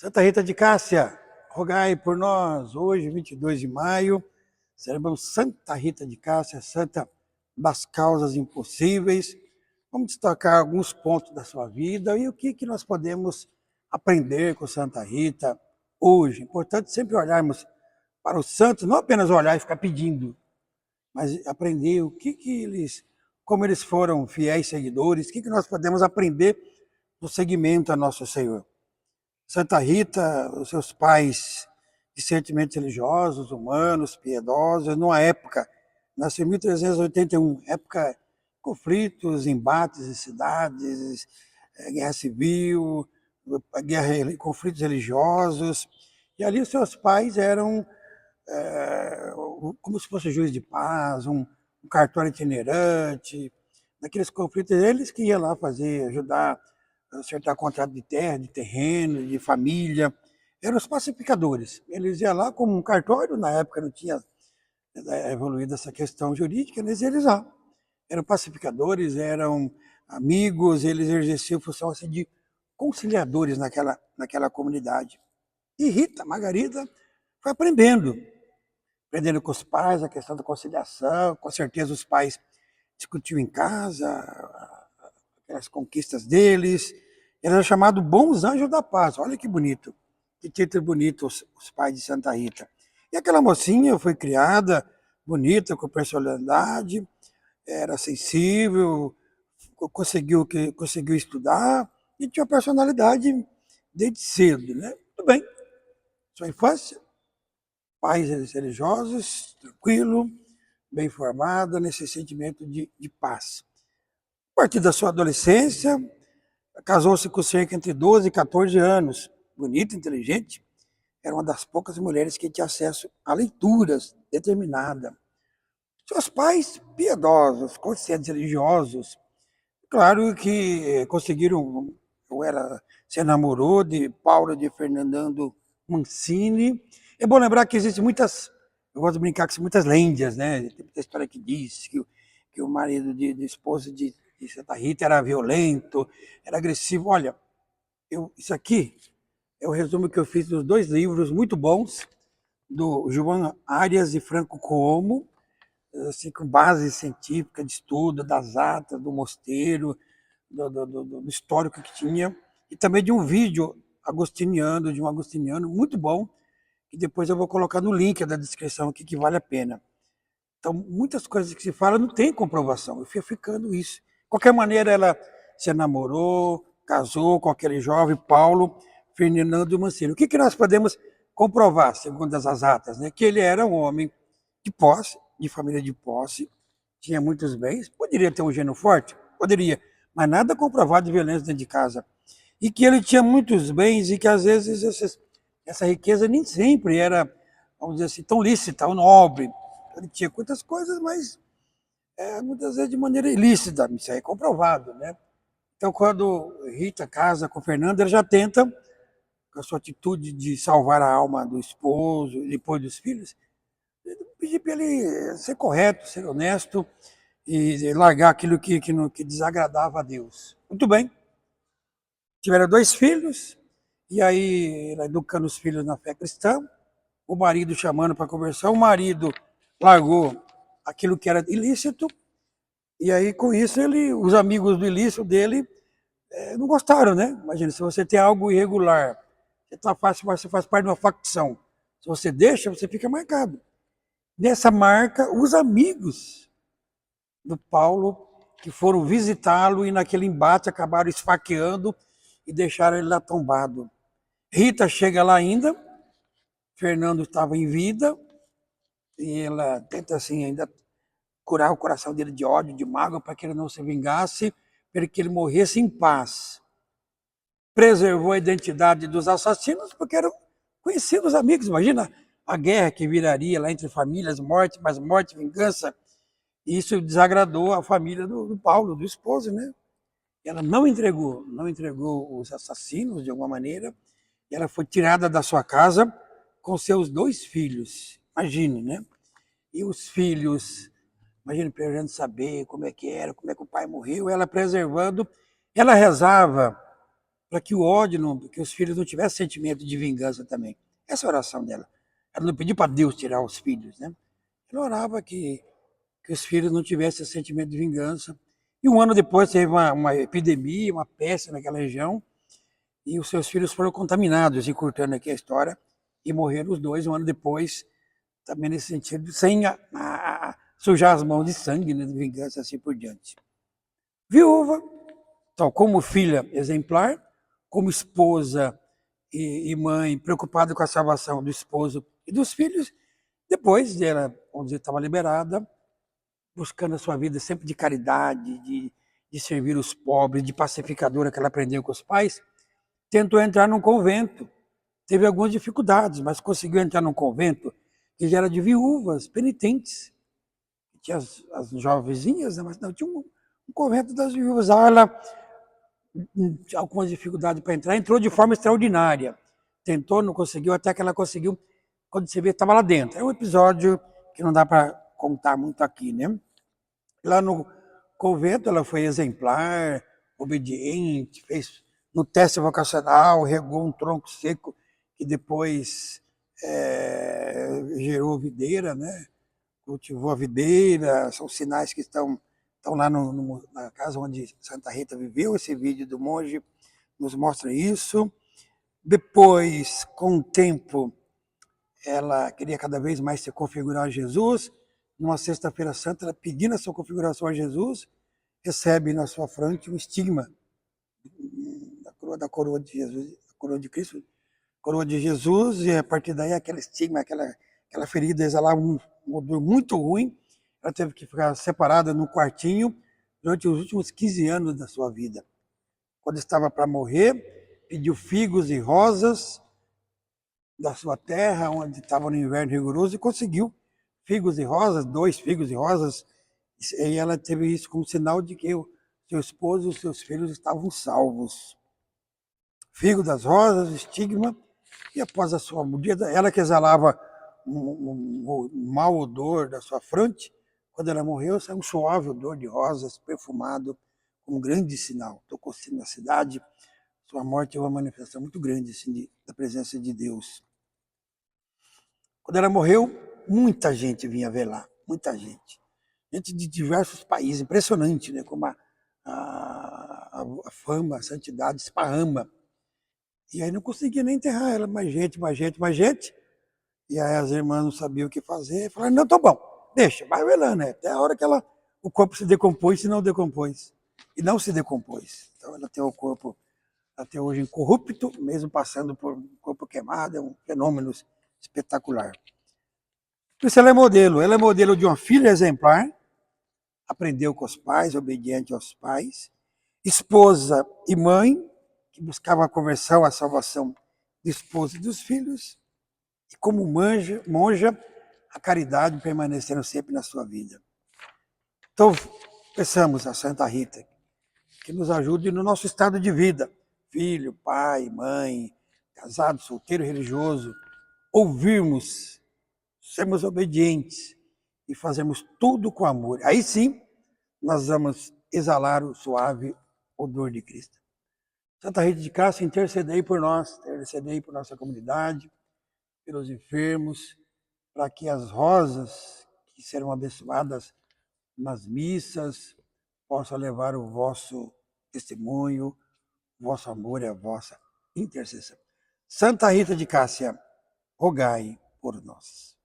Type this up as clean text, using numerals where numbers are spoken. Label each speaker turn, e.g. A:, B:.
A: Santa Rita de Cássia, rogai por nós. Hoje, 22 de maio, celebramos Santa Rita de Cássia, santa das causas impossíveis. Vamos destacar alguns pontos da sua vida e o que nós podemos aprender com Santa Rita hoje. Importante sempre olharmos para os santos, não apenas olhar e ficar pedindo, mas aprender como eles foram fiéis seguidores, o que nós podemos aprender no seguimento a nosso Senhor. Santa Rita, os seus pais de sentimentos religiosos, humanos, piedosos, numa época, nasceu em 1381, época de conflitos, embates em cidades, guerra civil, conflitos religiosos, e ali os seus pais eram como se fosse juiz de paz, um cartório itinerante, naqueles conflitos, eles que iam lá ajudar a acertar contrato de terra, de terreno, de família, eram os pacificadores. Eles iam lá como um cartório, na época não tinha evoluído essa questão jurídica, eles iam lá. Eram pacificadores, eram amigos, eles exerciam função assim, de conciliadores naquela comunidade. E Rita, Margarida, foi aprendendo com os pais a questão da conciliação, com certeza os pais discutiam em casa aquelas conquistas deles, era chamado Bons Anjos da Paz, olha que bonito, que título bonito os pais de Santa Rita. E aquela mocinha foi criada, bonita, com personalidade, era sensível, conseguiu estudar e tinha uma personalidade desde cedo, né? Tudo bem, sua infância, pais religiosos, tranquilo, bem formado, nesse sentimento de paz. A partir da sua adolescência, casou-se com cerca entre 12 e 14 anos, bonita, inteligente, era uma das poucas mulheres que tinha acesso a leituras, determinada. Seus pais, piedosos, conscientes religiosos, claro que conseguiram, ela se namorou de Paula de Fernando Mancini. É bom lembrar que existem muitas, eu gosto de brincar que são muitas lendas, né? Tem muita história que diz que o marido de esposa de Santa Rita era violento, era agressivo. Olha, isso aqui é o resumo que eu fiz dos dois livros muito bons, do João Arias e Franco Como, assim, com base científica de estudo das atas do mosteiro, do histórico que tinha, e também de um vídeo agostiniano, de um agostiniano muito bom, que depois eu vou colocar no link da descrição aqui, que vale a pena. Então, muitas coisas que se fala não tem comprovação, eu fui ficando isso. De qualquer maneira, ela se namorou, casou com aquele jovem Paulo Fernando Mancini. O que nós podemos comprovar, segundo as atas? Né? Que ele era um homem de posse, de família de posse, tinha muitos bens, poderia ter um gênio forte? Poderia, mas nada comprovado de violência dentro de casa. E que ele tinha muitos bens e que às vezes essa riqueza nem sempre era, vamos dizer assim, tão lícita ou nobre. Ele tinha muitas coisas, mas muitas vezes de maneira ilícita, isso aí é comprovado, né? Então, quando Rita casa com Fernando, ela já tenta, com a sua atitude de salvar a alma do esposo e depois dos filhos, pedir para ele ser correto, ser honesto e largar aquilo que desagradava a Deus. Muito bem. Tiveram dois filhos, e aí, educando os filhos na fé cristã, o marido chamando para conversar, o marido largou aquilo que era ilícito, e aí com isso os amigos do ilícito dele não gostaram, né? Imagina, se você tem algo irregular, você faz parte de uma facção, se você deixa, você fica marcado. Nessa marca, os amigos do Paulo que foram visitá-lo e naquele embate acabaram esfaqueando e deixaram ele lá tombado. Rita chega lá ainda, Fernando estava em vida, e ela tenta assim ainda curar o coração dele de ódio, de mágoa, para que ele não se vingasse, para que ele morresse em paz. Preservou a identidade dos assassinos, porque eram conhecidos amigos. Imagina a guerra que viraria lá entre famílias, morte, mais morte, vingança. E isso desagradou a família do Paulo, do esposo, né? Ela não entregou os assassinos de alguma maneira. Ela foi tirada da sua casa com seus dois filhos. Imagine, né? E os filhos, imagine, querendo saber como é que era, como é que o pai morreu, ela preservando. Ela rezava para que o ódio, que os filhos não tivessem sentimento de vingança também. Essa é a oração dela. Ela não pediu para Deus tirar os filhos, né? Ela orava que os filhos não tivessem sentimento de vingança. E um ano depois teve uma epidemia, uma peste naquela região, e os seus filhos foram contaminados, encurtando aqui a história, e morreram os dois um ano depois, também nesse sentido, sem sujar as mãos de sangue, né, de vingança, assim por diante. Viúva, então, como filha exemplar, como esposa e mãe preocupada com a salvação do esposo e dos filhos, depois dela, vamos dizer, estava liberada, buscando a sua vida sempre de caridade, de servir os pobres, de pacificadora que ela aprendeu com os pais, tentou entrar num convento. Teve algumas dificuldades, mas conseguiu entrar num convento que já era de viúvas, penitentes. Tinha as jovenzinhas, né? Mas não, tinha um convento das viúvas. Ela, algumas dificuldades para entrar, entrou de forma extraordinária. Tentou, não conseguiu, até que ela conseguiu, quando você vê, estava lá dentro. É um episódio que não dá para contar muito aqui, né? Lá no convento ela foi exemplar, obediente, fez no teste vocacional, regou um tronco seco que depois gerou videira, né? Cultivou a videira, são sinais que estão lá na casa onde Santa Rita viveu. Esse vídeo do monge nos mostra isso. Depois, com o tempo, ela queria cada vez mais se configurar a Jesus. Numa sexta-feira santa, ela pedindo a sua configuração a Jesus, recebe na sua frente um estigma da coroa de Jesus, da coroa de Cristo, coroa de Jesus, e a partir daí aquele estigma, aquela ferida exalava um odor muito ruim. Ela teve que ficar separada num quartinho durante os últimos 15 anos da sua vida. Quando estava para morrer, pediu figos e rosas da sua terra, onde estava no inverno rigoroso, e conseguiu figos e rosas, 2 figos e rosas, e ela teve isso como sinal de que o seu esposo e os seus filhos estavam salvos. Figo das rosas, estigma, e após a sua morte, ela que exalava um mau odor da sua fronte, quando ela morreu, saiu um suave odor de rosas, perfumado, um grande sinal. Tocou na cidade, sua morte é uma manifestação muito grande assim, da presença de Deus. Quando ela morreu, muita gente vinha ver lá, muita gente. Gente de diversos países, impressionante, né? Como a fama, a santidade esparrama. E aí não conseguia nem enterrar ela, mais gente, mais gente, mais gente. E aí as irmãs não sabiam o que fazer, falaram, não, tá bom, deixa, vai velando, né? Até a hora que o corpo se decompôs, se não decompôs. E não se decompôs. Então ela tem o corpo até hoje incorrupto, mesmo passando por um corpo queimado, é um fenômeno espetacular. Por isso ela é modelo de uma filha exemplar, aprendeu com os pais, obediente aos pais, esposa e mãe, que buscava a conversão, a salvação do esposo e dos filhos, e como monja, a caridade permanecendo sempre na sua vida. Então, peçamos a Santa Rita que nos ajude no nosso estado de vida, filho, pai, mãe, casado, solteiro, religioso, ouvirmos, sermos obedientes e fazermos tudo com amor. Aí sim, nós vamos exalar o suave odor de Cristo. Santa Rita de Cássia, intercedei por nós, intercedei por nossa comunidade, pelos enfermos, para que as rosas que serão abençoadas nas missas possam levar o vosso testemunho, o vosso amor e a vossa intercessão. Santa Rita de Cássia, rogai por nós.